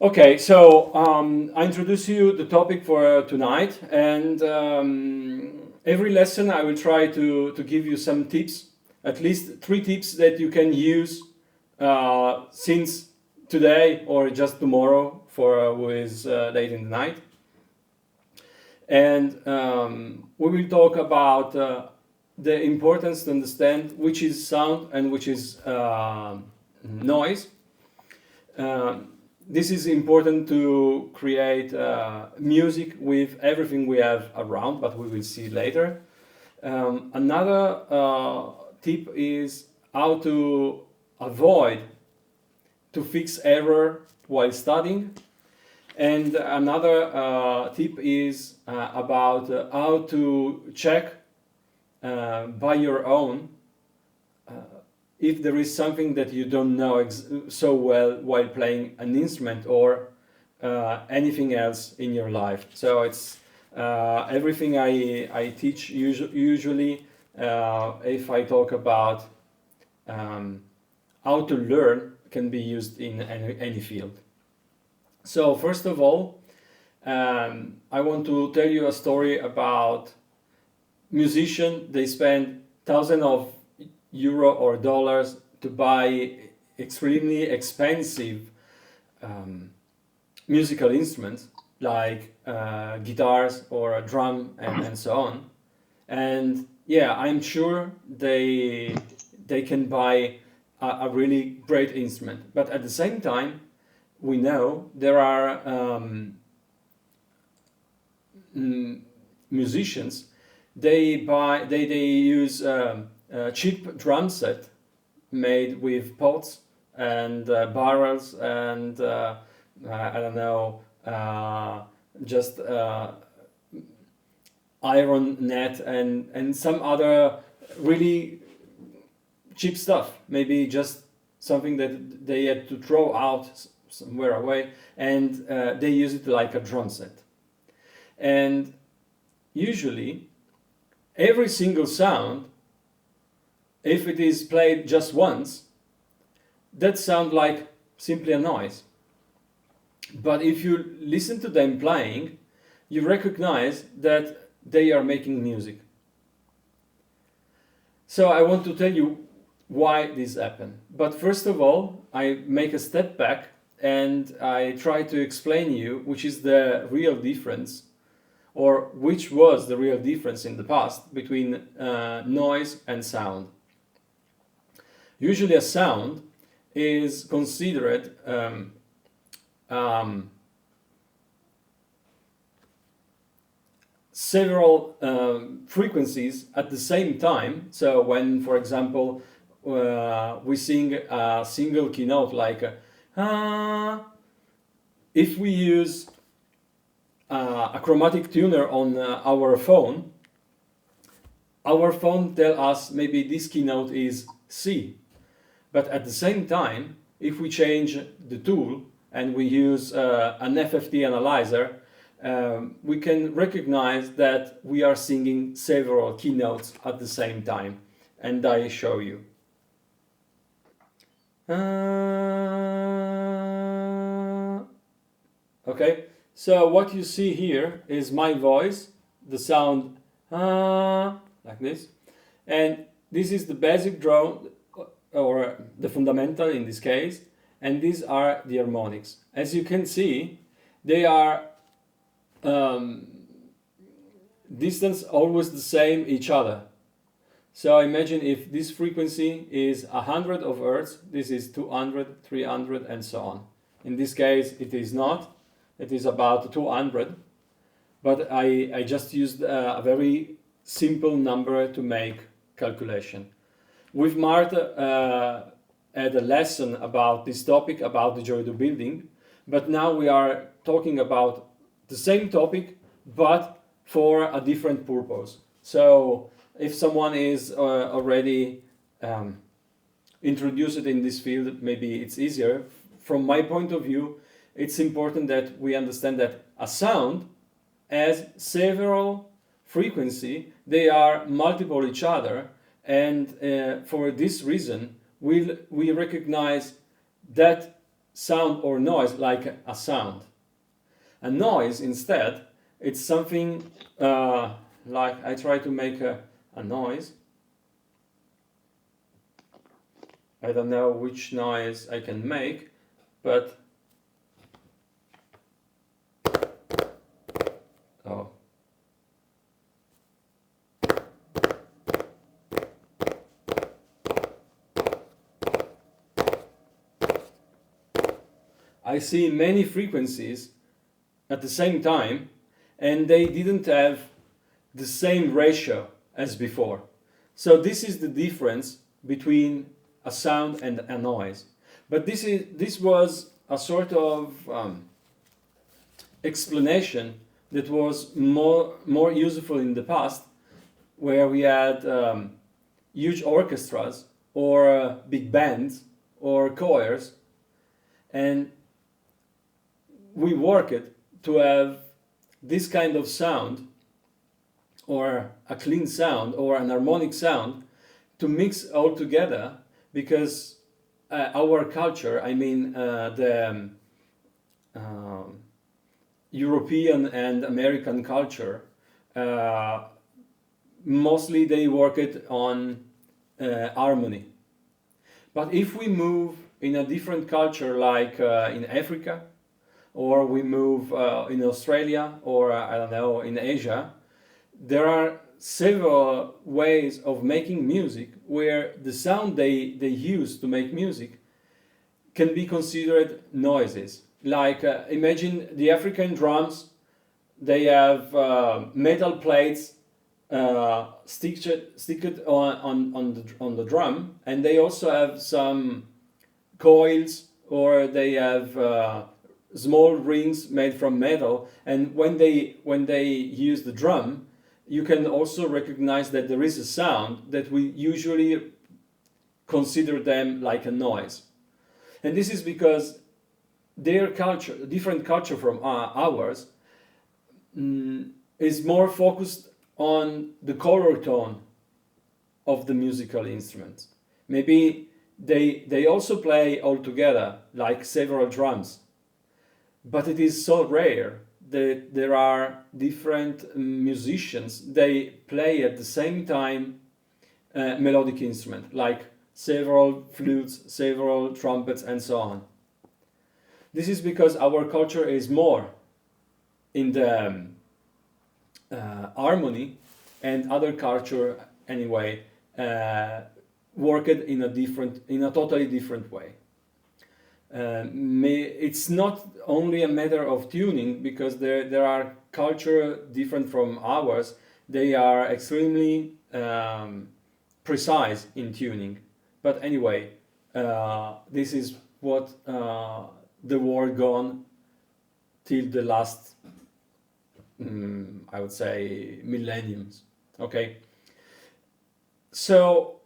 Okay, so I introduce you the topic for tonight, and every lesson I will try to give you some tips, at least 3 tips that you can use since today or just tomorrow for who is late in the night. And we will talk about the importance to understand which is sound and which is noise. This is important to create music with everything we have around, but we will see later. Another tip is how to avoid to fix error while studying. And another tip is about how to check by your own if there is something that you don't know so well while playing an instrument or anything else in your life. So it's everything I teach usually if I talk about how to learn can be used in any field. So first of all, I want to tell you a story about musicians. They spend thousands of euro or dollars to buy extremely expensive musical instruments like guitars or a drum and so on. And yeah, I'm sure they can buy a really great instrument. But at the same time, we know there are musicians. They use a cheap drum set made with pots and barrels and I don't know, just iron net and some other really cheap stuff. Maybe just something that they had to throw out somewhere away, and they use it like a drum set. And usually, every single sound, if it is played just once, that sounds like simply a noise. But if you listen to them playing, you recognize that they are making music. So I want to tell you why this happened. But first of all, I make a step back and I try to explain you which is the real difference, or which was the real difference in the past between noise and sound. Usually a sound is considered several frequencies at the same time. So when, for example, we sing a single keynote like if we use a chromatic tuner on our phone tells us maybe this keynote is C. But at the same time, if we change the tool and we use an FFT analyzer, we can recognize that we are singing several keynotes at the same time. And I show you. Okay, so what you see here is my voice, the sound like this, and this is the basic drone, or the fundamental in this case, and these are the harmonics. As you can see, they are distance always the same each other. So imagine if this frequency is 100 of hertz, this is 200, 300 and so on. In this case it is not, it is about 200, but I just used a very simple number to make calculation. With Marta had a lesson about this topic, about the Didgeridoo building, but now we are talking about the same topic, but for a different purpose. So if someone is already introduced in this field, maybe it's easier. From my point of view, it's important that we understand that a sound has several frequencies, they are multiple each other, and for this reason we recognize that sound or noise like a sound. A noise, instead, it's something like I try to make a noise. I don't know which noise I can make, but oh. I see many frequencies at the same time, and they didn't have the same ratio as before. So this is the difference between a sound and a noise. But this was a sort of explanation that was more useful in the past, where we had huge orchestras or big bands or choirs, and we worked to have this kind of sound, or a clean sound, or an harmonic sound, to mix all together, because our culture, I mean the European and American culture, mostly they worked on harmony. But if we move in a different culture, like in Africa, or we move in Australia, or I don't know, in Asia, there are several ways of making music where the sound they use to make music can be considered noises. Like imagine the African drums, they have metal plates sticked on the drum, and they also have some coils, or they have small rings made from metal, and when they use the drum, you can also recognize that there is a sound that we usually consider them like a noise. And this is because their culture, different culture from ours, is more focused on the color tone of the musical instruments. Maybe they also play all together, like several drums, but it is so rare that there are different musicians, they play at the same time melodic instrument, like several flutes, several trumpets, and so on. This is because our culture is more in the harmony, and other culture anyway worked in a totally different way. It's not only a matter of tuning, because there are culture different from ours. They are extremely precise in tuning. But anyway, this is what the war gone till the last, I would say, millenniums. Okay. So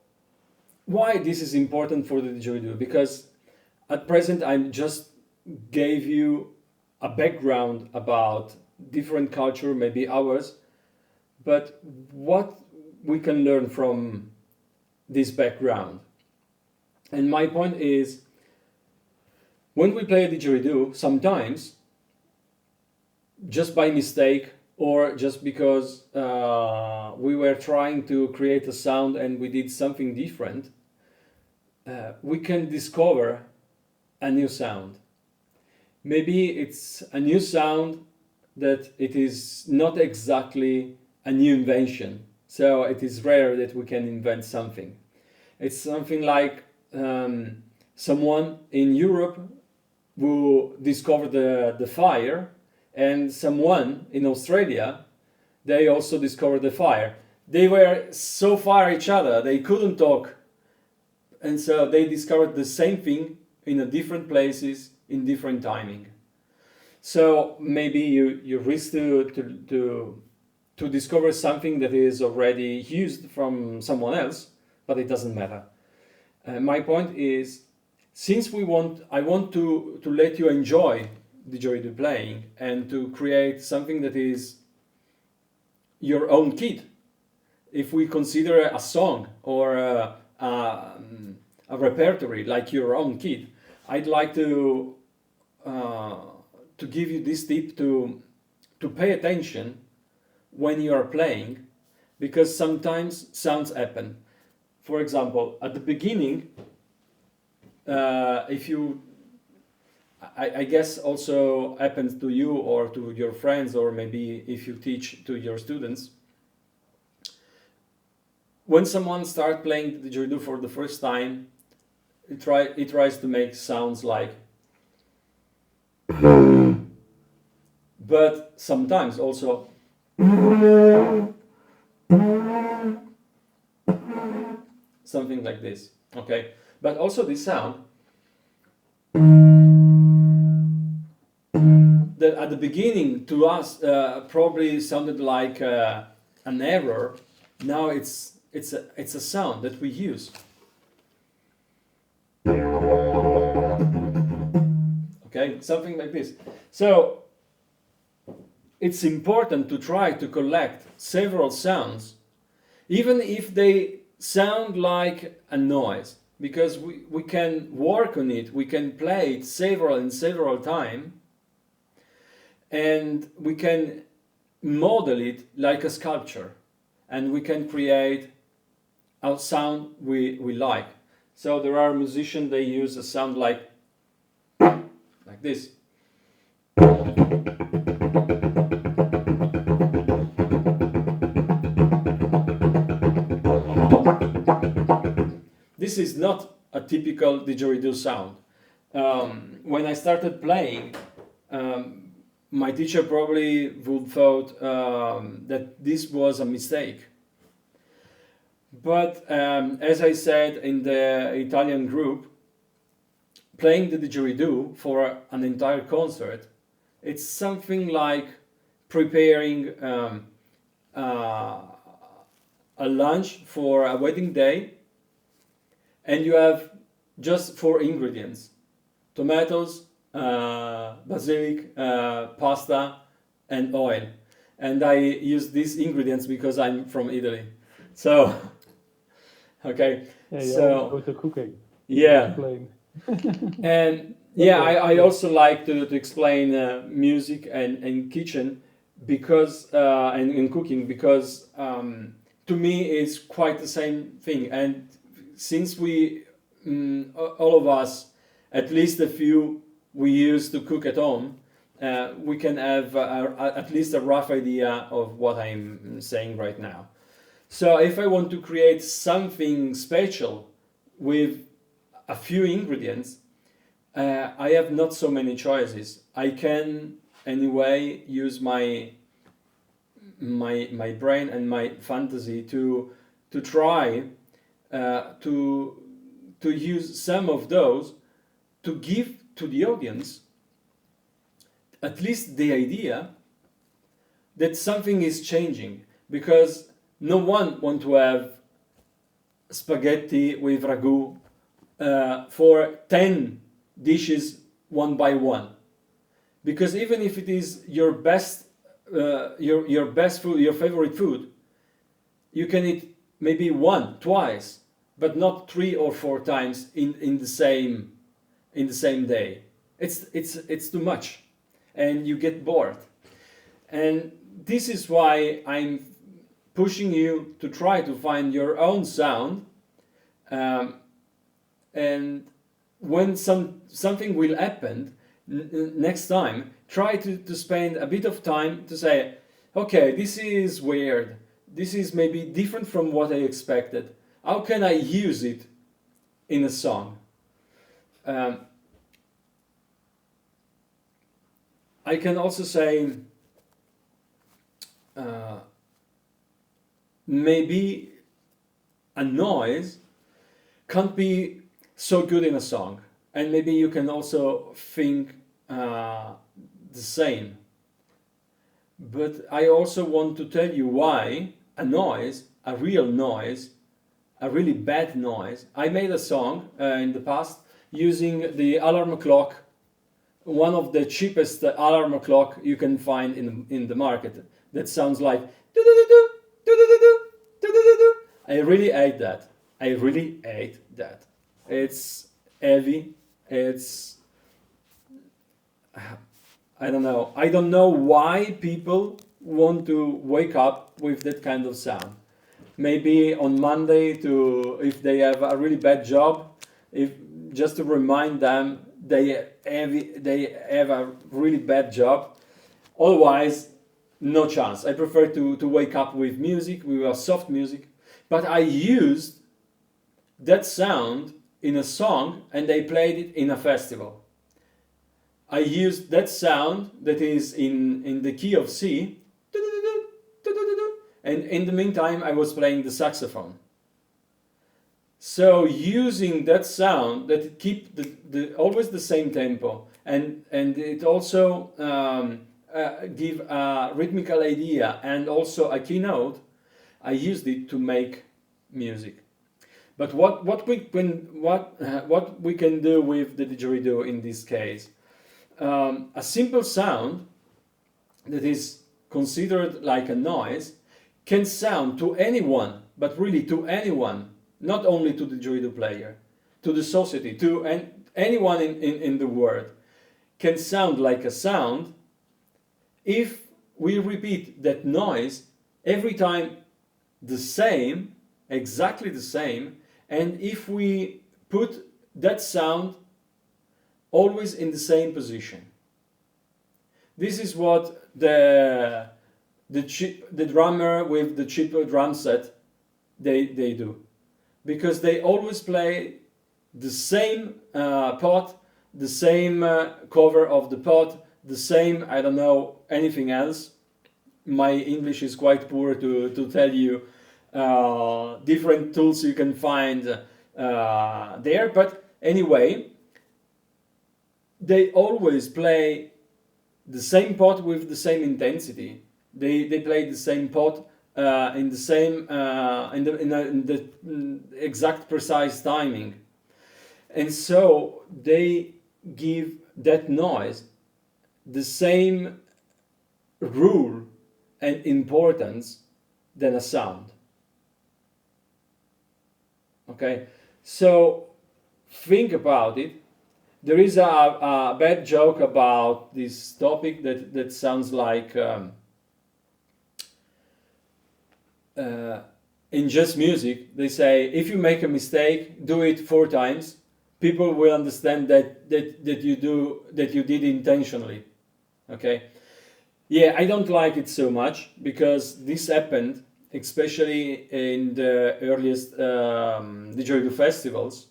why this is important for the didgeridoo? Because at present, I just gave you a background about different culture, maybe ours, but what we can learn from this background. And my point is, when we play a didgeridoo, sometimes, just by mistake, or just because we were trying to create a sound and we did something different, we can discover a new sound. Maybe it's a new sound that it is not exactly a new invention. So it is rare that we can invent something. It's something like someone in Europe who discovered the fire, and someone in Australia, they also discovered the fire. They were so far each other, they couldn't talk. And so they discovered the same thing in a different places, in different timing. So maybe you risk to discover something that is already used from someone else, but it doesn't matter. My point is, since I want to let you enjoy didgeridoo playing and to create something that is your own kit. If we consider a song or a repertory like your own kit, I'd like to uh, to give you this tip to pay attention when you are playing, because sometimes sounds happen. For example, at the beginning, if you, I guess also happens to you or to your friends, or maybe if you teach to your students, when someone starts playing the didgeridoo for the first time, it tries to make sounds like, but sometimes also something like this. Okay, but also this sound that at the beginning to us probably sounded like an error. Now it's a sound that we use. Okay, something like this. So it's important to try to collect several sounds, even if they sound like a noise, because we can work on it, we can play it several times, and we can model it like a sculpture, and we can create a sound we like. So there are musicians, they use a sound like this. This is not a typical didgeridoo sound. When I started playing, my teacher probably would thought that this was a mistake. But as I said in the Italian group, playing the didgeridoo for an entire concert, it's something like preparing a lunch for a wedding day, and you have just 4 ingredients: tomatoes, basilic, pasta, and oil. And I use these ingredients because I'm from Italy. So, okay. Yeah, So, go to cooking. yeah. Explain. And yeah, I also like to explain music and kitchen, because and cooking, because to me it's quite the same thing. And since we all of us, at least a few, we used to cook at home, we can have at least a rough idea of what I'm saying right now. So if I want to create something special with a few ingredients, I have not so many choices. I can anyway use my brain and my fantasy to try to use some of those to give to the audience at least the idea that something is changing, because no one want to have spaghetti with ragu for 10 dishes one by one, because even if it is your best your best food, your favorite food, you can eat maybe one twice, but not 3 or 4 times in the same day. It's too much, and you get bored. And this is why I'm pushing you to try to find your own sound, and when something will happen next time, try to spend a bit of time to say, okay, this is weird, this is maybe different from what I expected, how can I use it in a song? I can also say maybe a noise can't be so good in a song, and maybe you can also think the same. But I also want to tell you why a noise, a real noise, a really bad noise. I made a song in the past using the alarm clock, one of the cheapest alarm clock you can find in the market, that sounds like do-do-do-do, do-do-do-do, do-do-do-do. I really hate that. I really hate. It's heavy. It's I don't know. I don't know why people want to wake up with that kind of sound. Maybe on Monday, to if they have a really bad job, if just to remind them they have a really bad job. Otherwise, no chance. I prefer to wake up with music, with a soft music. But I used that sound in a song and they played it in a festival. I used that sound that is in the key of C, and in the meantime I was playing the saxophone. So using that sound that keep the always the same tempo, and it also give a rhythmical idea and also a keynote, I used it to make music. But what we can do with the didgeridoo in this case, a simple sound that is considered like a noise can sound to anyone, but really to anyone, not only to the didgeridoo player, to the society, to anyone in the world, can sound like a sound if we repeat that noise every time the same, exactly the same, and if we put that sound always in the same position. This is what the drummer with the cheap drum set they do, because they always play the same pot, the same cover of the pot, the same, I don't know anything else. My English is quite poor to tell you different tools you can find there, but anyway, they always play the same pot with the same intensity. They play the same pot in the same in the exact precise timing, and so they give that noise the same rule and importance than a sound. Okay, so think about it. There is a bad joke about this topic that sounds like in just music they say, if you make a mistake, do it 4 times. People will understand that you did intentionally. Okay, yeah, I don't like it so much because this happened especially in the earliest didgeridoo festivals,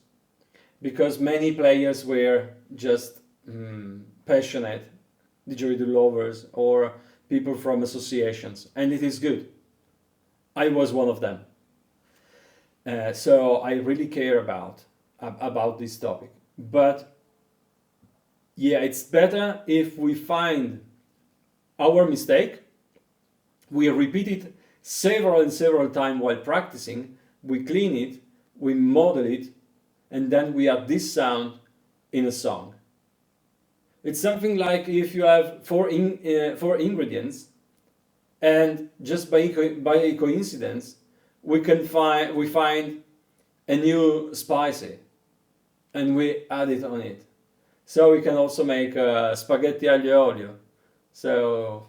because many players were just passionate didgeridoo lovers or people from associations, and it is good. I was one of them. So I really care about this topic. But yeah, it's better if we find our mistake, we repeat it several times while practicing, we clean it, we model it, and then we add this sound in a song. It's something like if you have four ingredients, and just by a coincidence we find a new spicy, and we add it on it. So we can also make spaghetti aglio e olio, so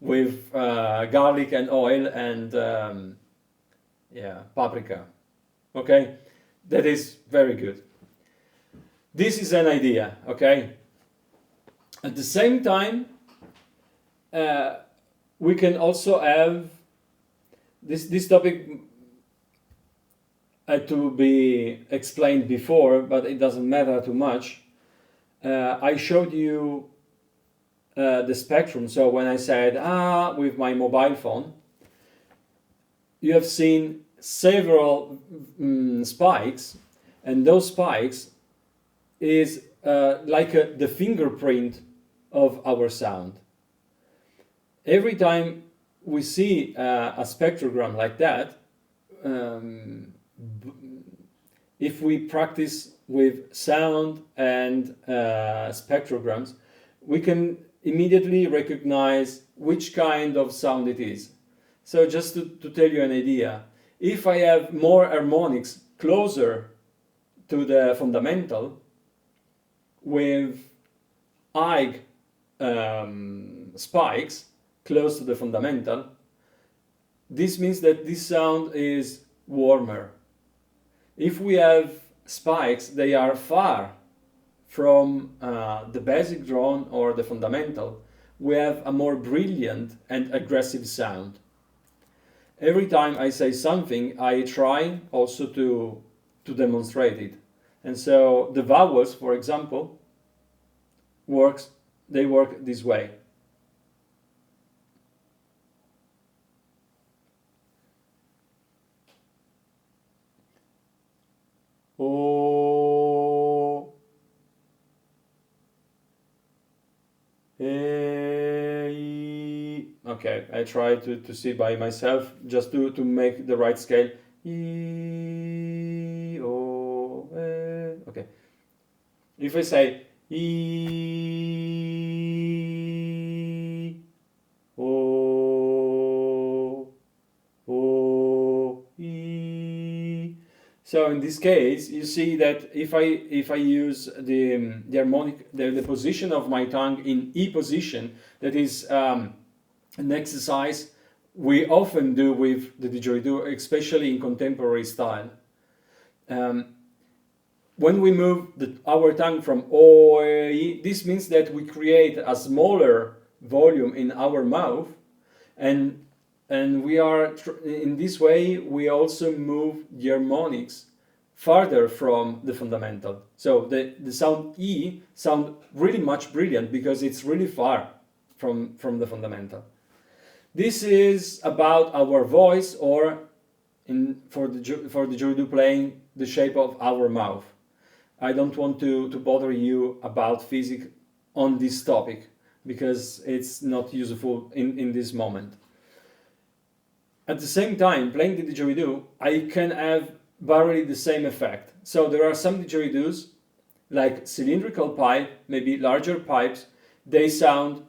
with garlic and oil and paprika. Okay, that is very good. This is an idea. Okay, at the same time we can also have this topic had to be explained before, but it doesn't matter too much. I showed you the spectrum. So when I said with my mobile phone, you have seen several spikes, and those spikes is like the fingerprint of our sound. Every time we see a spectrogram like that, if we practice with sound and spectrograms, we can immediately recognize which kind of sound it is. So just to tell you an idea, if I have more harmonics closer to the fundamental, with high spikes close to the fundamental, this means that this sound is warmer. If we have spikes, they are far from the basic drone or the fundamental, we have a more brilliant and aggressive sound. Every time I say something, I try also to demonstrate it. And so the vowels, for example, they work this way. O, e. Okay, I try to see by myself just to make the right scale. E, o, e. Okay. If I say e, o, e. So in this case, you see that if I use the harmonic, the position of my tongue in E position, that is an exercise we often do with the didgeridoo, especially in contemporary style. When we move our tongue from O, E, this means that we create a smaller volume in our mouth, and we are in this way we also move the harmonics farther from the fundamental. So the sound E sound really much brilliant because it's really far from the fundamental. This is about our voice, or for the didgeridoo playing, the shape of our mouth. I don't want to bother you about physics on this topic because it's not useful in this moment. At the same time, playing the didgeridoo, I can have barely the same effect. So there are some didgeridoos, like cylindrical pipe, maybe larger pipes, they sound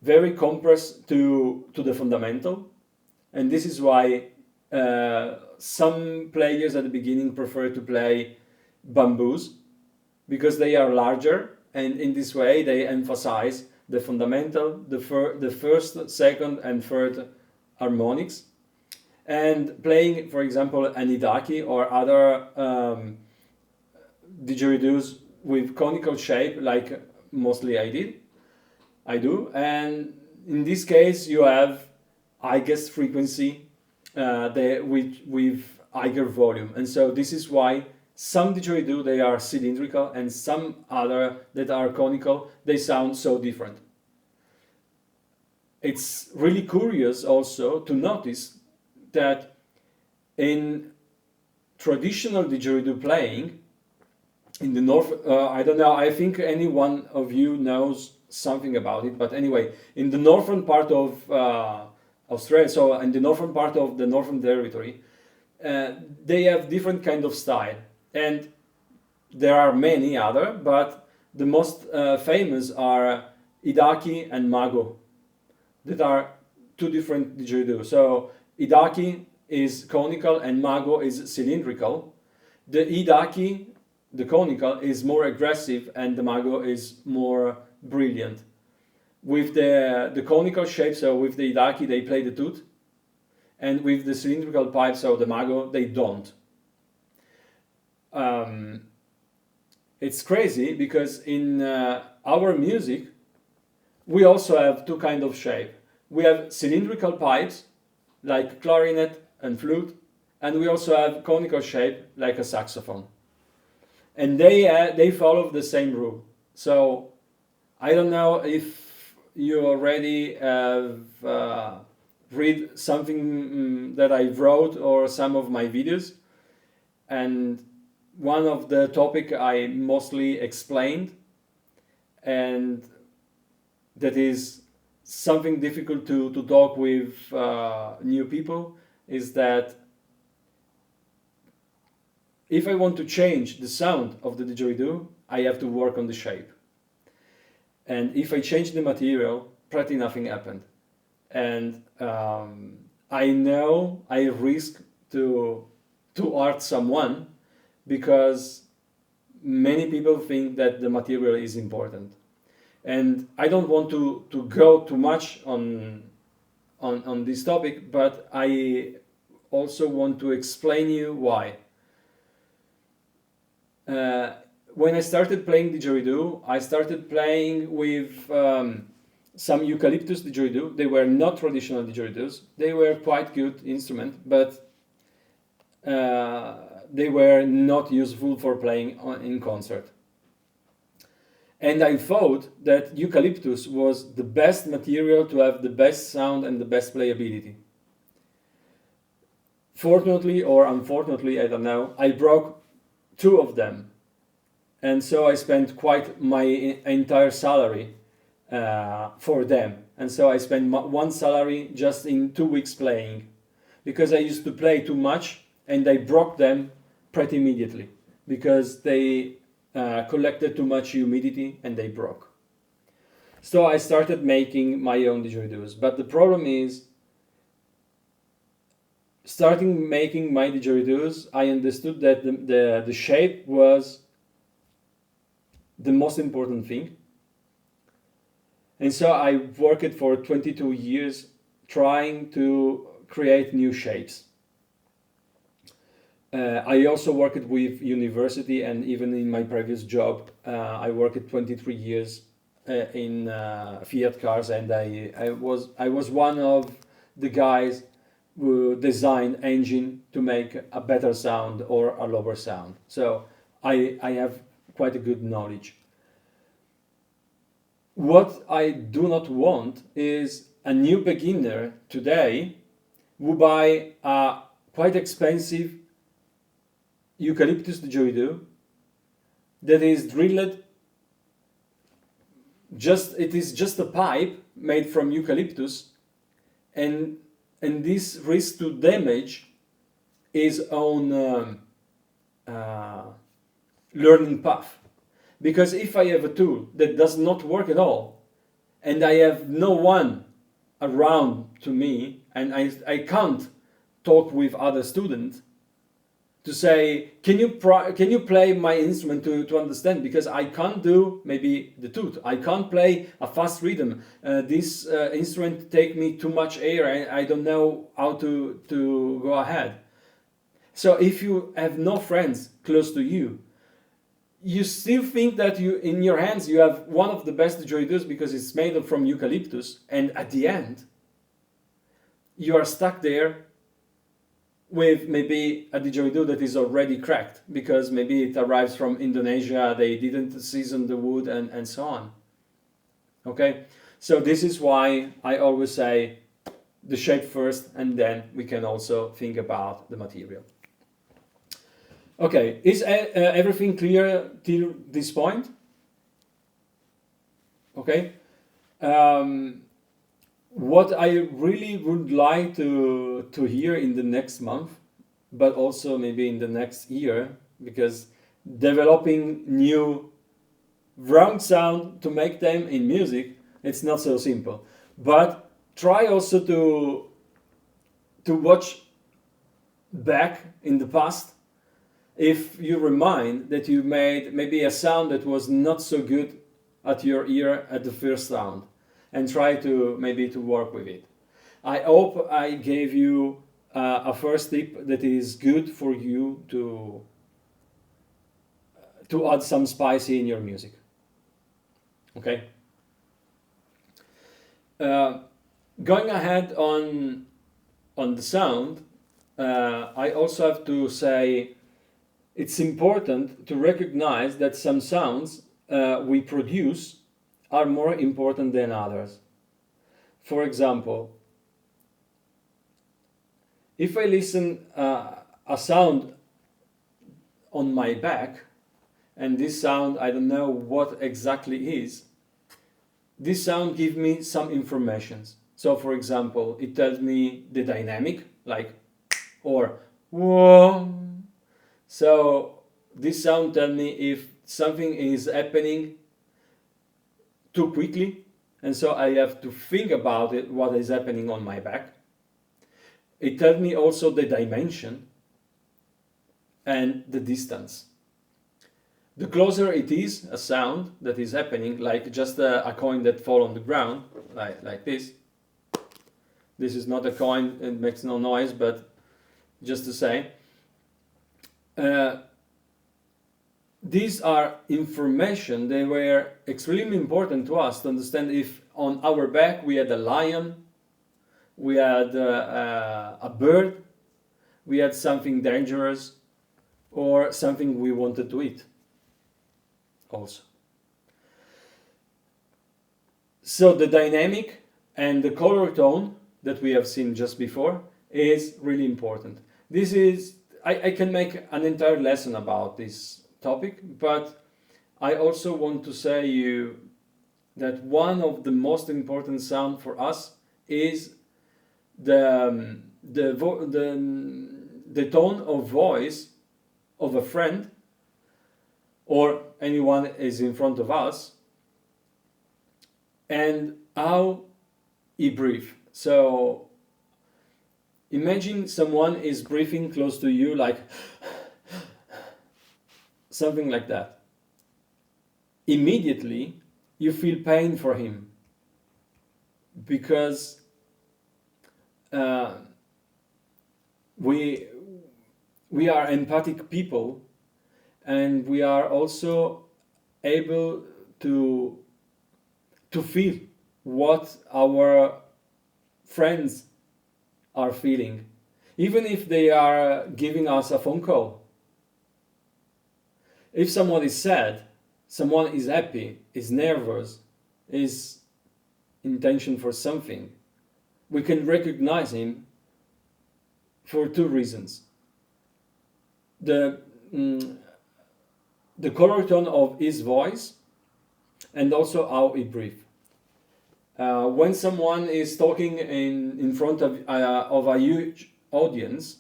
very compressed to the fundamental. And this is why some players at the beginning prefer to play bamboos, because they are larger, and in this way they emphasize the fundamental, the first, second, and third harmonics. And playing, for example, an idaki or other didgeridoos with conical shape, like mostly I do, and in this case you have highest frequency with higher volume, and so this is why some didgeridoo they are cylindrical and some other that are conical, they sound so different. It's really curious also to notice that in traditional didgeridoo playing in the north, I don't know, I think any one of you knows something about it, but anyway, in the northern part of Australia, so in the northern part of the Northern Territory, they have different kind of style, and there are many other, but the most famous are idaki and mago, that are two different didgeridoo. So idaki is conical and mago is cylindrical. The idaki, the conical, is more aggressive and the mago is more brilliant. With the conical shape, so with the idaki they play the tooth, and with the cylindrical pipe, so the mago, they don't. It's crazy because in our music we also have two kind of shape. We have cylindrical pipes like clarinet and flute, and we also have conical shape like a saxophone, and they follow the same rule. So I don't know if you already have read something that I wrote or some of my videos, and one of the topic I mostly explained, and that is something difficult to talk with new people, is that if I want to change the sound of the didgeridoo, I have to work on the shape. And if I change the material, pretty nothing happened. And I know I risk to hurt someone because many people think that the material is important. And I don't want to go too much on this topic, but I also want to explain you why. Uh, when I started playing didgeridoo, I started playing with some eucalyptus didgeridoo. They were not traditional didgeridoos. They were quite good instrument, but they were not useful for playing in concert. And I thought that eucalyptus was the best material to have the best sound and the best playability. Fortunately or unfortunately, I don't know, I broke two of them. And so I spent quite my entire salary for them. And so I spent one salary just in 2 weeks playing, because I used to play too much and I broke them pretty immediately because they collected too much humidity and they broke. So I started making my own didgeridoos. But the problem is, starting making my didgeridoos, I understood that the shape was the most important thing. And so I worked for 22 years trying to create new shapes. I also worked with university, and even in my previous job, I worked 23 years in Fiat cars, and I was one of the guys who designed engine to make a better sound or a lower sound. So I have quite a good knowledge. What I do not want is a new beginner today who buy a quite expensive eucalyptus didgeridoo that is drilled. It is just a pipe made from eucalyptus, and this risks to damage his own learning path. Because if I have a tool that does not work at all, and I have no one around to me, and I can't talk with other students to say, can you play my instrument to understand, because I can't do maybe the tooth, I can't play a fast rhythm, this instrument take me too much air, I don't know how to go ahead. So if you have no friends close to you, you still think that you in your hands you have one of the best didgeridoos because it's made from eucalyptus, and at the end you are stuck there with maybe a didgeridoo that is already cracked because maybe it arrives from Indonesia, they didn't season the wood, and so on. Okay, so this is why I always say the shape first, and then we can also think about the material. Okay, is everything clear till this point? Okay. What I really would like to hear in the next month, but also maybe in the next year, because developing new round sound to make them in music, it's not so simple. But try also to watch back in the past. If you remind that you made maybe a sound that was not so good at your ear at the first sound, and try to maybe to work with it. I hope I gave you a first tip that is good for you to add some spicy in your music. Okay. Going ahead on the sound, I also have to say it's important to recognize that some sounds we produce are more important than others. For example, if I listen a sound on my back, and this sound I don't know what exactly is, this sound gives me some information. So for example, it tells me the dynamic, like, or whoa. So this sound tells me if something is happening too quickly, and so I have to think about it, what is happening on my back. It tells me also the dimension and the distance. The closer it is, a sound that is happening, like just a coin that fall on the ground, like this. This is not a coin, it makes no noise, but just to say. These are information, they were extremely important to us to understand if on our back we had a lion, we had a bird, we had something dangerous, or something we wanted to eat also. So the dynamic and the color tone that we have seen just before is really important. This is, I can make an entire lesson about this topic, but I also want to say you that one of the most important sound for us is the tone of voice of a friend or anyone is in front of us, and how he breathes. So imagine someone is breathing close to you, like something like that. Immediately you feel pain for him, because we are empathic people, and we are also able to feel what our friends are feeling, even if they are giving us a phone call. If someone is sad, someone is happy, is nervous, is in tension for something, we can recognize him for two reasons. The color tone of his voice, and also how he breathes. When someone is talking in front of a huge audience,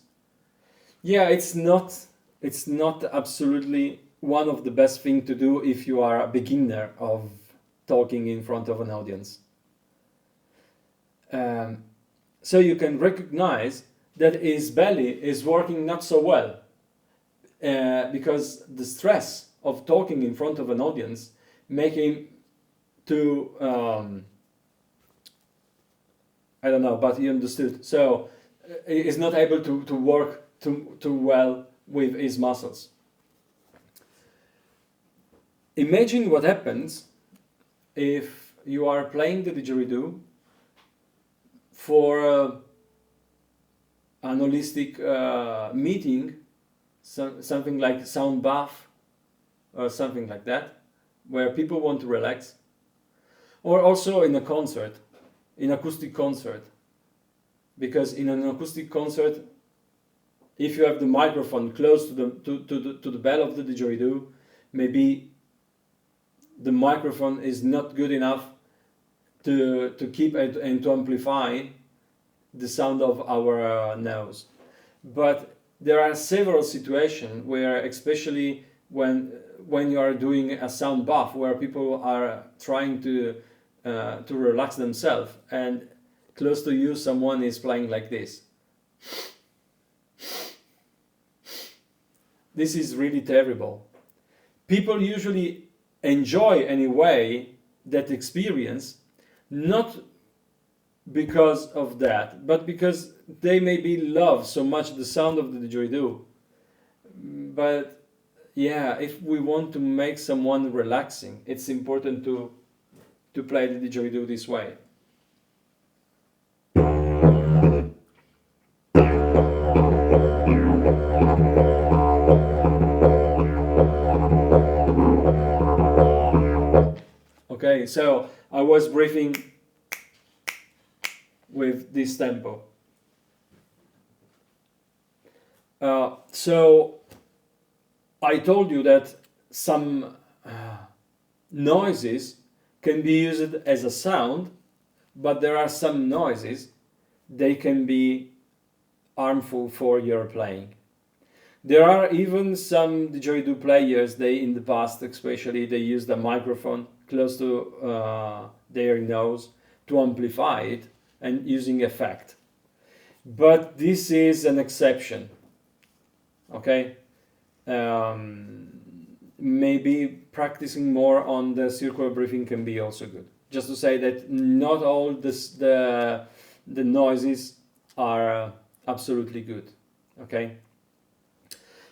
yeah, it's not absolutely one of the best thing to do if you are a beginner of talking in front of an audience. So you can recognize that his belly is working not so well, because the stress of talking in front of an audience make him to I don't know, but you understood. So he is not able to work too well with his muscles. Imagine what happens if you are playing the didgeridoo for an holistic meeting, something like sound bath or something like that, where people want to relax, or also in a concert, in acoustic concert, because in an acoustic concert, if you have the microphone close to the bell of the didgeridoo, maybe the microphone is not good enough to keep it and to amplify the sound of our nose. But there are several situations where, especially when you are doing a sound bath, where people are trying to relax themselves, and close to you someone is playing like this. This is really terrible. People usually enjoy anyway that experience, not because of that, but because they maybe love so much the sound of the didgeridoo. But yeah, if we want to make someone relaxing, it's important to play the didgeridoo this way. Okay, so I was breathing with this tempo. So I told you that some noises can be used as a sound, but there are some noises they can be harmful for your playing. There are even some didgeridoo players, they in the past especially, they used a microphone close to their nose to amplify it and using effect. But this is an exception, okay? maybe practicing more on the circular breathing can be also good. Just to say that not all the noises are absolutely good. Okay.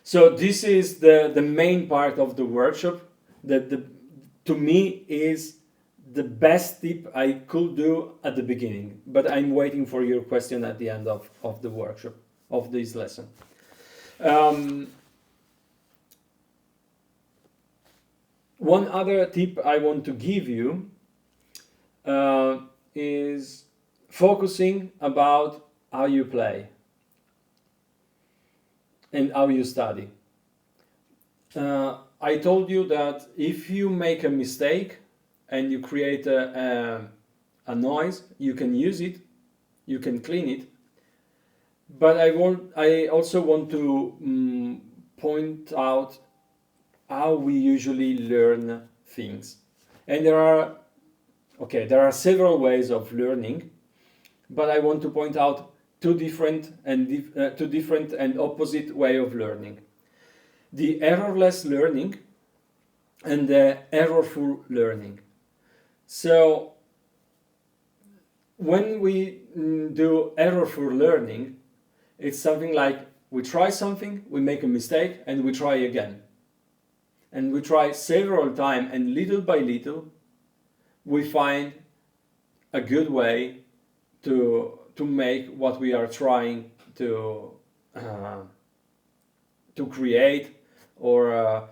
So this is the main part of the workshop that to me is the best tip I could do at the beginning. But I'm waiting for your question at the end of the workshop, of this lesson. One other tip I want to give you is focusing about how you play and how you study. I told you that if you make a mistake and you create a noise, you can use it, you can clean it. But I also want to point out how we usually learn things. And there are several ways of learning, but I want to point out two different and opposite way of learning. The errorless learning and the errorful learning. So when we do errorful learning, it's something like we try something, we make a mistake, and we try again. And we try several times, and little by little, we find a good way to make what we are trying to create or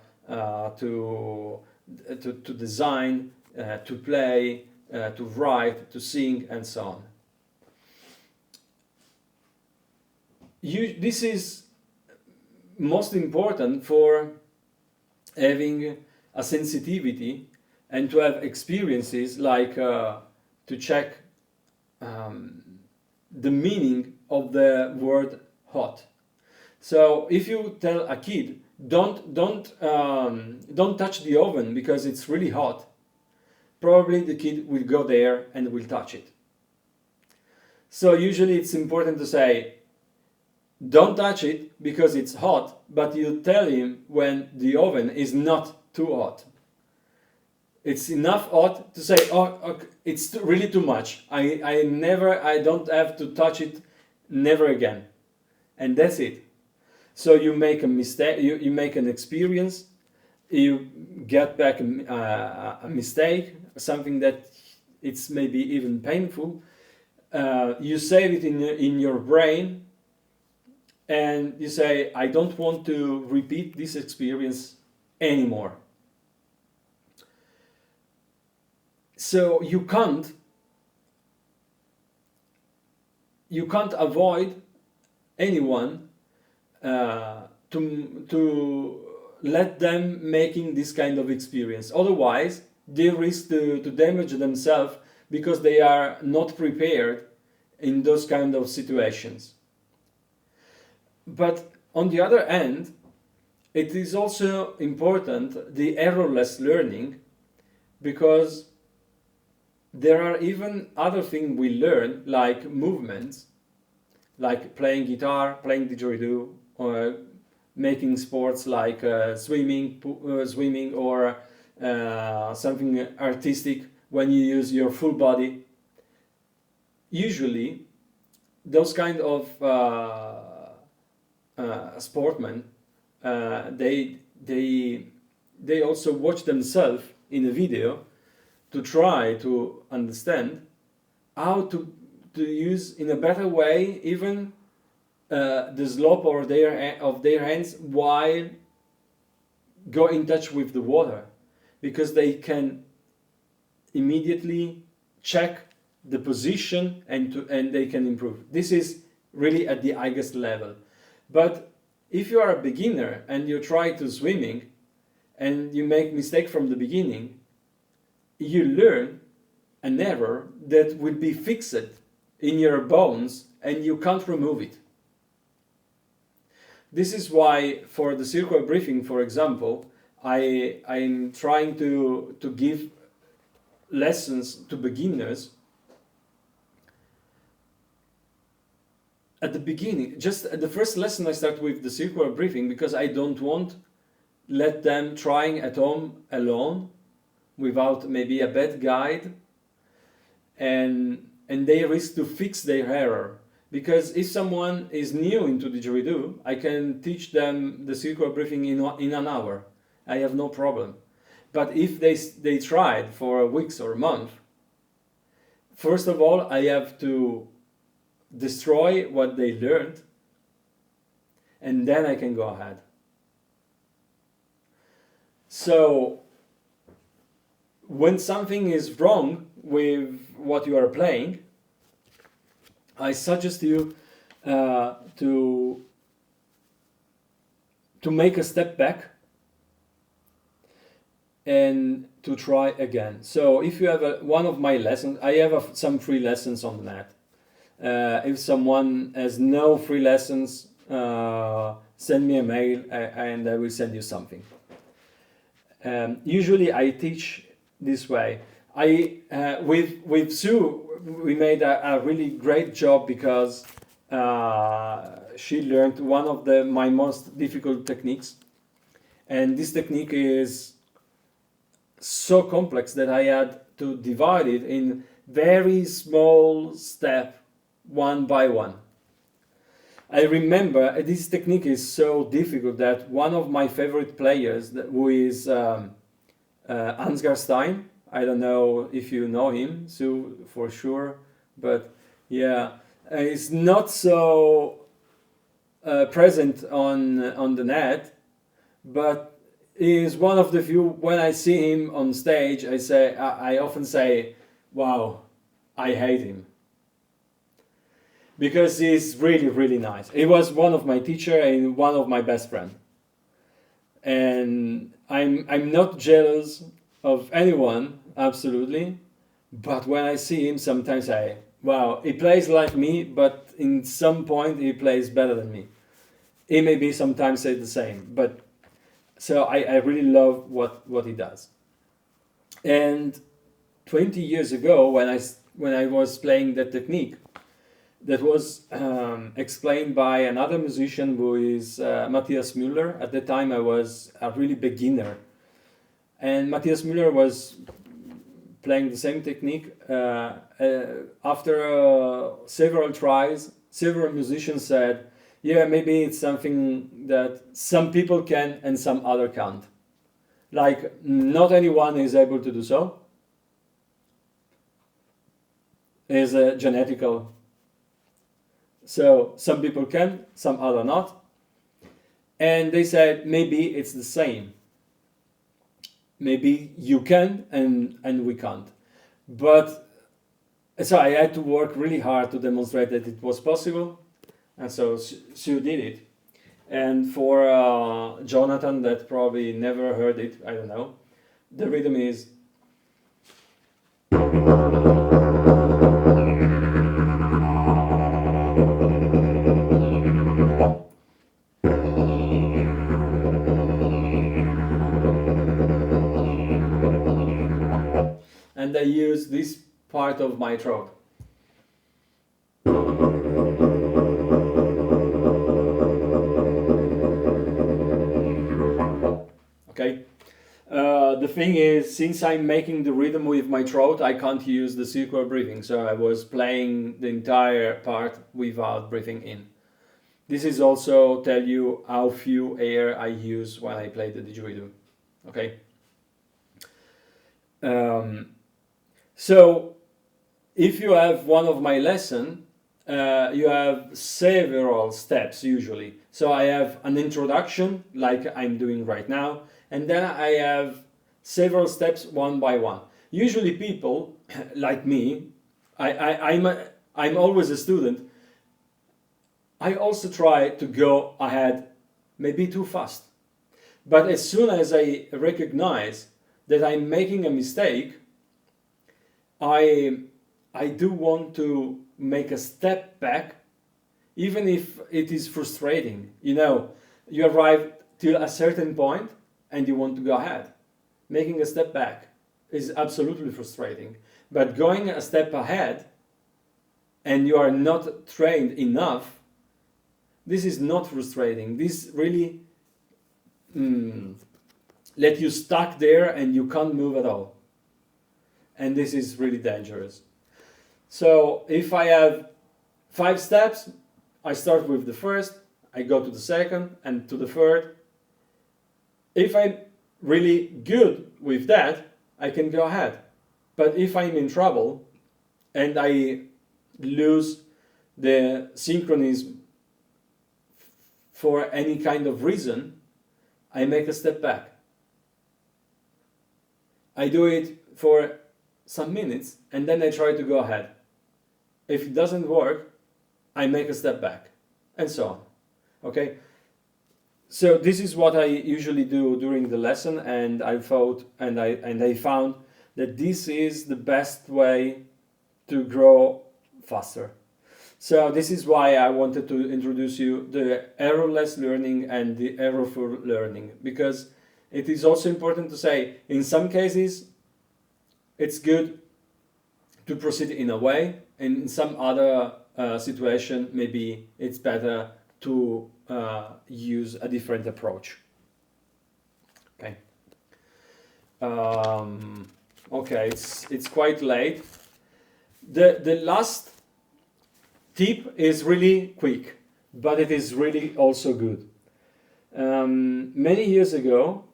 to design, to play, to write, to sing, and so on. This is most important for having a sensitivity and to have experiences like to check the meaning of the word hot. So if you tell a kid don't touch the oven because it's really hot, probably the kid will go there and will touch it. So usually it's important to say don't touch it because it's hot, but you tell him when the oven is not too hot. It's enough hot to say, oh, okay, it's really too much. I don't have to touch it, never again. And that's it. So you make a mistake, you make an experience, you get back a mistake, something that it's maybe even painful. You save it in your brain, and you say, I don't want to repeat this experience anymore. So you can't avoid anyone to let them making this kind of experience. Otherwise, they risk to damage themselves because they are not prepared in those kind of situations. But on the other hand, it is also important, the errorless learning, because there are even other things we learn, like movements, like playing guitar, playing didgeridoo, or making sports like swimming or something artistic when you use your full body. Usually, those kind of sportmen, they also watch themselves in a video to try to understand how to use in a better way even the slope of their hands while go in touch with the water, because they can immediately check the position and they can improve. This is really at the highest level. But if you are a beginner and you try to swimming and you make mistake from the beginning, you learn an error that will be fixed in your bones and you can't remove it. This is why for the circular breathing, for example, I'm trying to give lessons to beginners at the beginning. Just at the first lesson I start with the circular breathing because I don't want let them trying at home alone without maybe a bad guide, and they risk to fix their error. Because if someone is new into didgeridoo, I can teach them the circular breathing in an hour. I have no problem. But if they tried for weeks or a month, first of all, I have to destroy what they learned, and then I can go ahead. So when something is wrong with what you are playing, I suggest you to make a step back and to try again. So if you have one of my lessons, I have some free lessons on the net. If someone has no free lessons, send me a mail and I will send you something. Usually I teach this way. With Sue, we made a really great job because she learned one of my most difficult techniques, and this technique is so complex that I had to divide it in very small steps, one by one. I remember this technique is so difficult that one of my favorite players, who is Ansgar Stein, I don't know if you know him, Sue, for sure, but yeah, he's not so present on the net, but he is one of the few. When I see him on stage, I often say, "Wow, I hate him," because he's really, really nice. He was one of my teacher and one of my best friend, and I'm not jealous of anyone, absolutely, but when I see him, sometimes wow, he plays like me, but in some point he plays better than me. He maybe sometimes say the same, but so I really love what he does. And 20 years ago, when I was playing that technique, that was explained by another musician who is Matthias Müller. At the time I was a really beginner, and Matthias Müller was playing the same technique. After several tries, several musicians said, yeah, maybe it's something that some people can and some other can't. Like, not anyone is able to do so. It's genetical. So some people can, some other not. And they said, maybe it's the same. Maybe you can and we can't. But so I had to work really hard to demonstrate that it was possible. And so Sue did it. And for Jonathan, that probably never heard it, I don't know, the rhythm is. And I use this part of my throat. Okay. The thing is, since I'm making the rhythm with my throat, I can't use the circular breathing. So I was playing the entire part without breathing in. This is also tell you how few air I use when I play the didgeridoo. Okay. So if you have one of my lesson, you have several steps usually. So I have an introduction like I'm doing right now, and then I have several steps one by one. Usually people like me, I'm always a student. I also try to go ahead, maybe too fast. But as soon as I recognize that I'm making a mistake, I do want to make a step back, even if it is frustrating. You know, you arrive to a certain point and you want to go ahead. Making a step back is absolutely frustrating. But going a step ahead and you are not trained enough, this is not frustrating. This really let you stuck there and you can't move at all. And this is really dangerous. So if I have 5 steps, I start with the first, I go to the second and to the third. If I'm really good with that, I can go ahead. But if I'm in trouble and I lose the synchronism for any kind of reason, I make a step back. I do it for some minutes and then I try to go ahead. If it doesn't work, I make a step back, and so on. Okay? So this is what I usually do during the lesson, and I thought and I found that this is the best way to grow faster. So this is why I wanted to introduce you the errorless learning and the errorful learning, because it is also important to say in some cases it's good to proceed in a way, and in some other situation maybe it's better to use a different approach. Okay. Okay, it's quite late. The last tip is really quick, but it is really also good. Many years ago,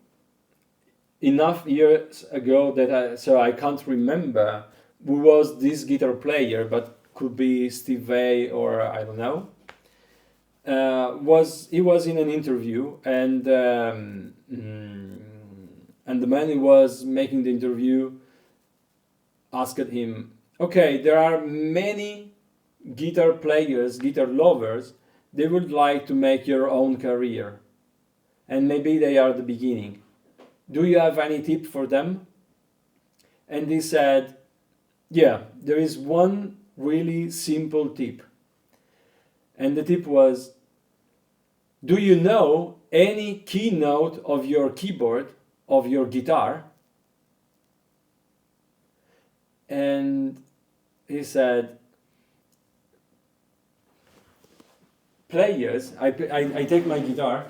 enough years ago that I can't remember who was this guitar player, but could be Steve Vai or I don't know. He was in an interview, and the man who was making the interview asked him, okay, there are many guitar players, guitar lovers, they would like to make your own career, and maybe they are the beginning. Do you have any tip for them? And he said, yeah, there is one really simple tip. And the tip was, do you know any keynote of your keyboard, of your guitar? And he said, players, I take my guitar,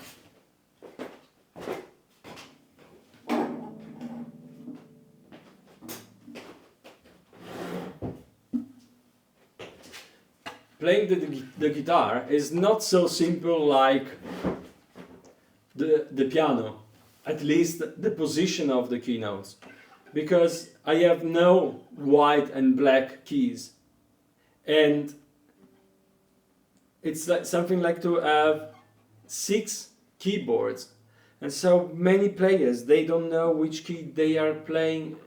playing the guitar is not so simple like the piano, at least the position of the keynotes, because I have no white and black keys, and it's like something like to have 6 keyboards, and so many players, they don't know which key they are playing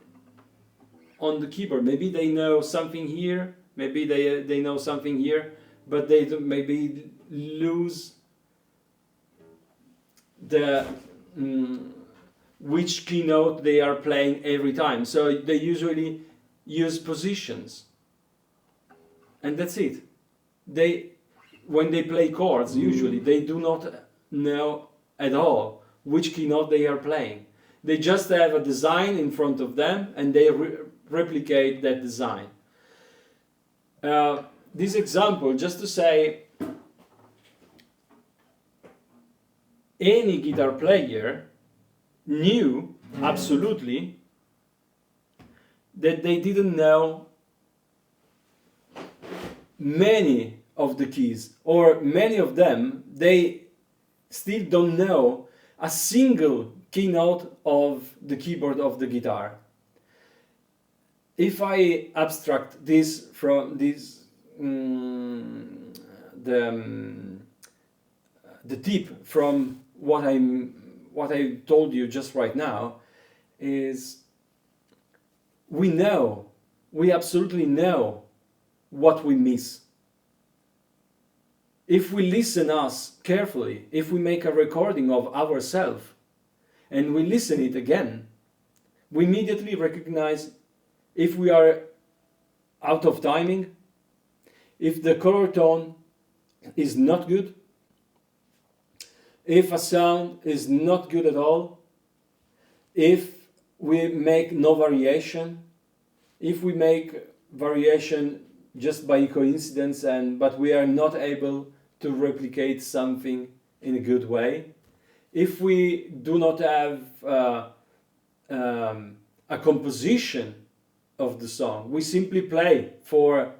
on the keyboard. Maybe they know something here, maybe they know something here, but they maybe lose the which keynote they are playing every time. So they usually use positions, and that's it. When they play chords, usually they do not know at all which keynote they are playing. They just have a design in front of them and they replicate that design. This example, just to say, any guitar player knew absolutely that they didn't know many of the keys, or many of them, they still don't know a single keynote of the keyboard of the guitar. If I abstract this from this, the tip from what I told you just right now, is we absolutely know what we miss. If we listen us carefully, if we make a recording of ourselves and we listen it again, we immediately recognize if we are out of timing, if the color tone is not good, if a sound is not good at all, if we make no variation, if we make variation just by coincidence but we are not able to replicate something in a good way, if we do not have a composition of the song, we simply play for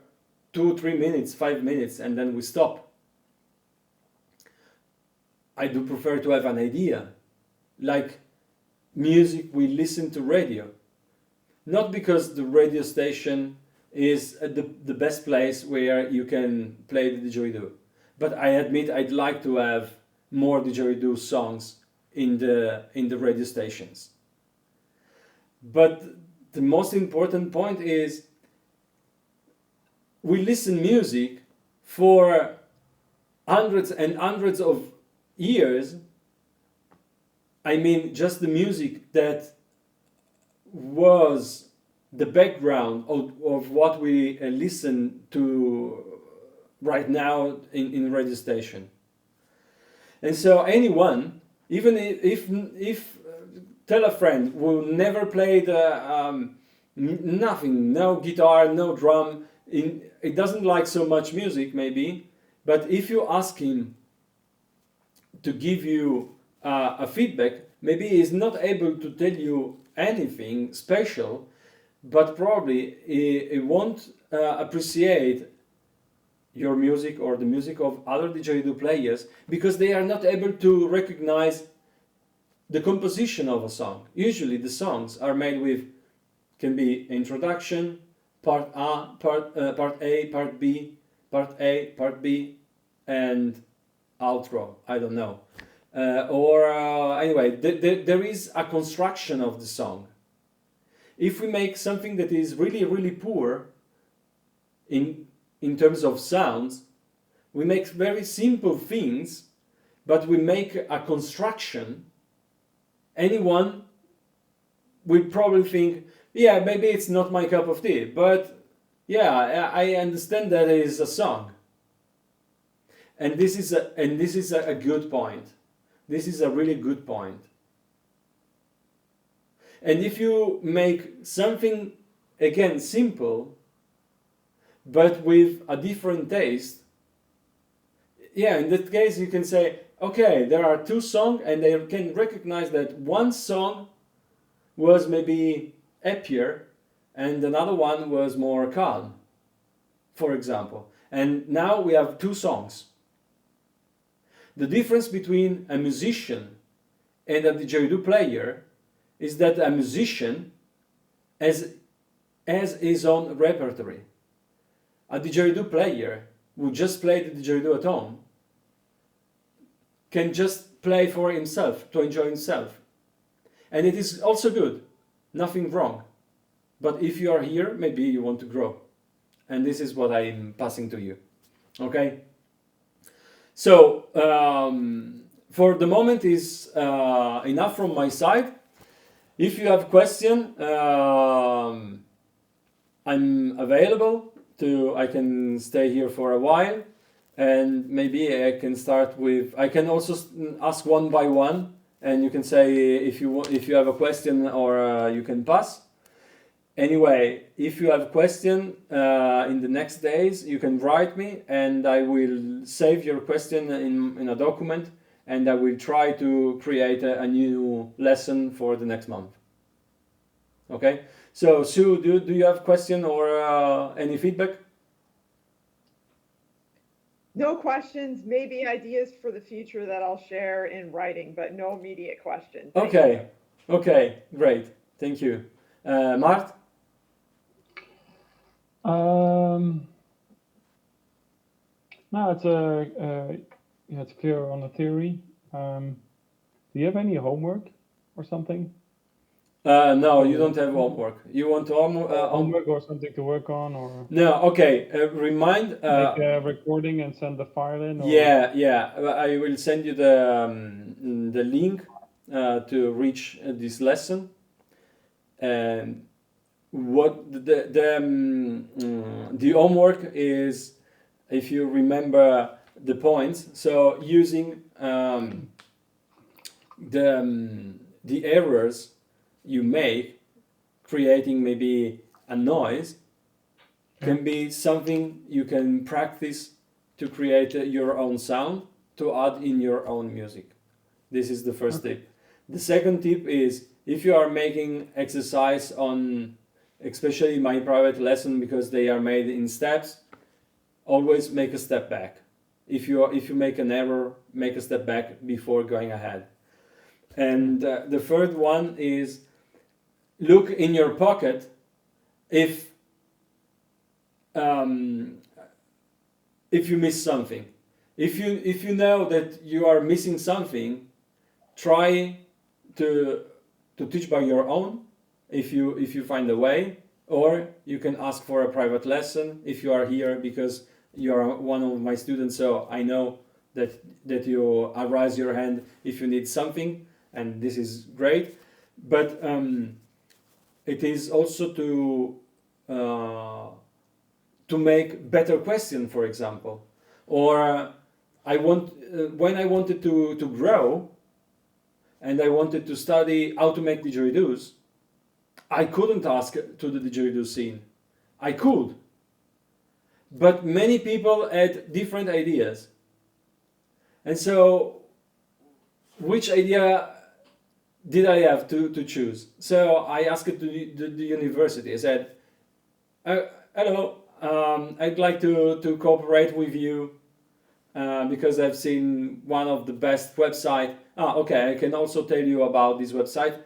2, 3 minutes, 5 minutes, and then we stop. I do prefer to have an idea, like music we listen to radio. Not because the radio station is the best place where you can play the didgeridoo, but I admit I'd like to have more didgeridoo songs in the radio stations. But the most important point is we listen music for hundreds and hundreds of years. I mean, just the music that was the background of what we listen to right now in radio station. And so anyone, even if tell a friend who never played nothing, no guitar, no drum, it doesn't like so much music maybe, but if you ask him to give you a feedback, maybe he's not able to tell you anything special, but probably he won't appreciate your music or the music of other didgeridoo players because they are not able to recognize the composition of a song. Usually the songs are made with, can be introduction, part A, part B, part A, part B, and outro. I don't know. Anyway, there is a construction of the song. If we make something that is really, really poor in terms of sounds, we make very simple things, but we make a construction, anyone will probably think, yeah, maybe it's not my cup of tea, but yeah, I understand that it is a song. And this is a good point. This is a really good point. And if you make something, again, simple, but with a different taste, yeah, in that case you can say, okay, there are two songs, and they can recognize that one song was maybe happier and another one was more calm, for example. And now we have two songs. The difference between a musician and a didgeridoo player is that a musician has his own repertory. A didgeridoo player who just played the didgeridoo at home can just play for himself, to enjoy himself. And it is also good, nothing wrong. But if you are here, maybe you want to grow. And this is what I'm passing to you. Okay? So, for the moment is enough from my side. If you have question, I'm available I can stay here for a while, and maybe I can start with, I can also ask one by one, and you can say if you have a question, or you can pass. Anyway, if you have a question in the next days, you can write me, and I will save your question in a document, and I will try to create a new lesson for the next month. Okay? So, Sue, do you have a question or any feedback? No questions, maybe ideas for the future that I'll share in writing, but no immediate questions. Okay. Okay, great. Thank you. Mart? No, it's clear on the theory. Do you have any homework or something? No, you don't have homework. You want Homework or something to work on, or No, okay. Remind. make a recording and send the file in? Or... Yeah. I will send you the link to reach this lesson. And what the homework is, if you remember the points. So using the errors you make, creating maybe a noise, can be something you can practice to create your own sound, to add in your own music. This is the first tip. The second tip is if you are making exercise on, especially my private lesson, because they are made in steps, always make a step back. If you make an error, make a step back before going ahead. And the third one is look in your pocket if you miss something. If you know that you are missing something, try to teach by your own if you find a way, or you can ask for a private lesson if you are here because you are one of my students, so I know that you raise your hand if you need something, and this is great. But it is also to make better question, for example, or when I wanted to grow and I wanted to study how to make didgeridoos, I couldn't ask to the didgeridoo scene. I could, but many people had different ideas, and so which idea did I have to choose? So I asked the university. I said, hello, I'd like to cooperate with you because I've seen one of the best website. Okay, I can also tell you about this website.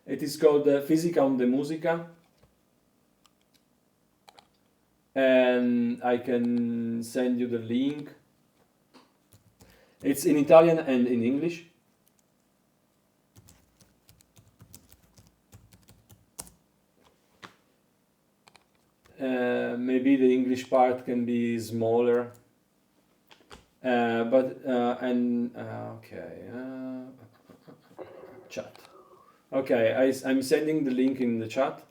It is called Fisica onde Musica, and I can send you the link. It's in Italian and in English. Maybe the English part can be smaller, chat. Okay, I'm sending the link in the chat.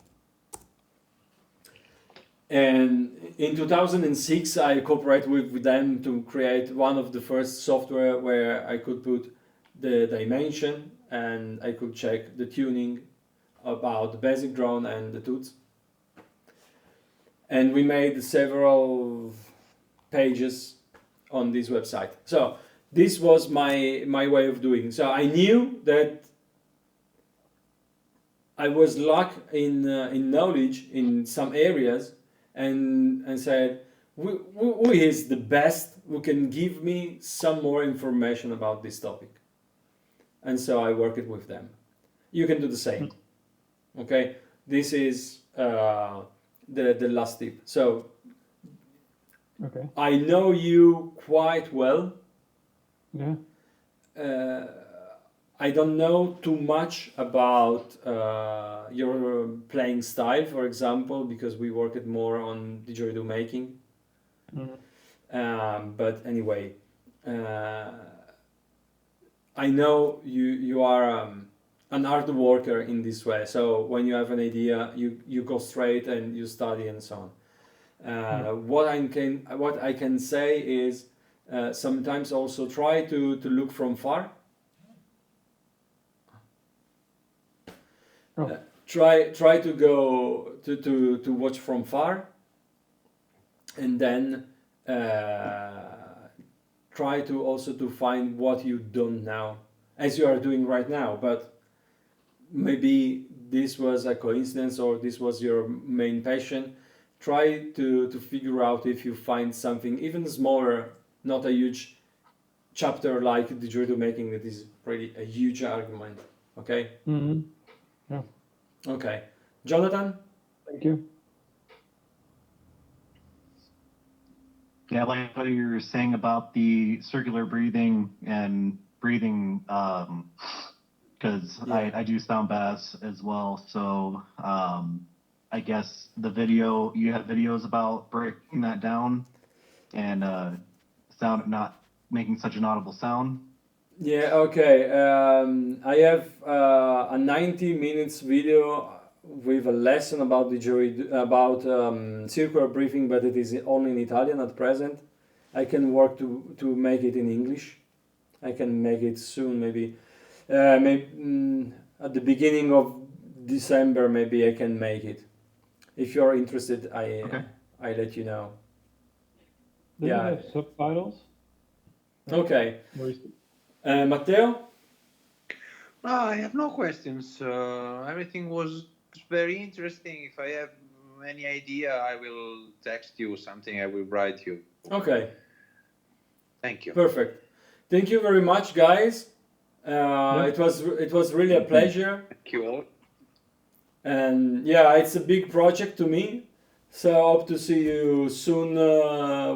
And in 2006, I cooperated with them to create one of the first software where I could put the dimension and I could check the tuning about the basic drone and the toots. And we made several pages on this website. So this was my way of doing. So I knew that I was lack in knowledge in some areas, and said, who is the best who can give me some more information about this topic? And so I worked with them. You can do the same. Okay, this is the last tip. So Okay. I know you quite well. Yeah. I don't know too much about your playing style, for example, because we worked more on didgeridoo making. But anyway, I know you are an hard worker in this way. So when you have an idea, you go straight and you study and so on. What I can say is sometimes also try to look from far. Try to go to watch from far, and then try to also to find what you don't know, as you are doing right now. But maybe this was a coincidence or this was your main passion. Try to figure out if you find something even smaller, not a huge chapter like didgeridoo making. That is pretty a huge argument. Okay. Mm-hmm. Yeah. Okay, Jonathan. Thank you. Yeah, like what you were saying about the circular breathing and breathing, because I do sound bass as well. So I guess you have videos about breaking that down and sound not making such an audible sound. Yeah, okay. I have a 90 minutes video with a lesson about circular breathing, but it is only in Italian at present. I can work to make it in English. I can make it soon, maybe at the beginning of December. Maybe I can make it. If you're interested, I let you know. Does it have subtitles? Okay. Where is it? Matteo? I have no questions. Everything was very interesting. If I have any idea, I will text you something. I will write you. Okay, Thank you. perfect. Thank you very much, guys. It was really a pleasure. Thank you all. And yeah, it's a big project to me. So I hope to see you soon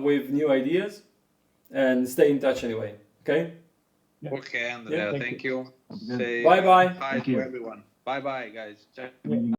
with new ideas. And stay in touch anyway. Okay? Yeah. Okay, Andrea. Yeah, thank Thank you. Sounds good. Say Bye bye. hi Thank to you. everyone. Bye bye, guys. Ciao. Yeah.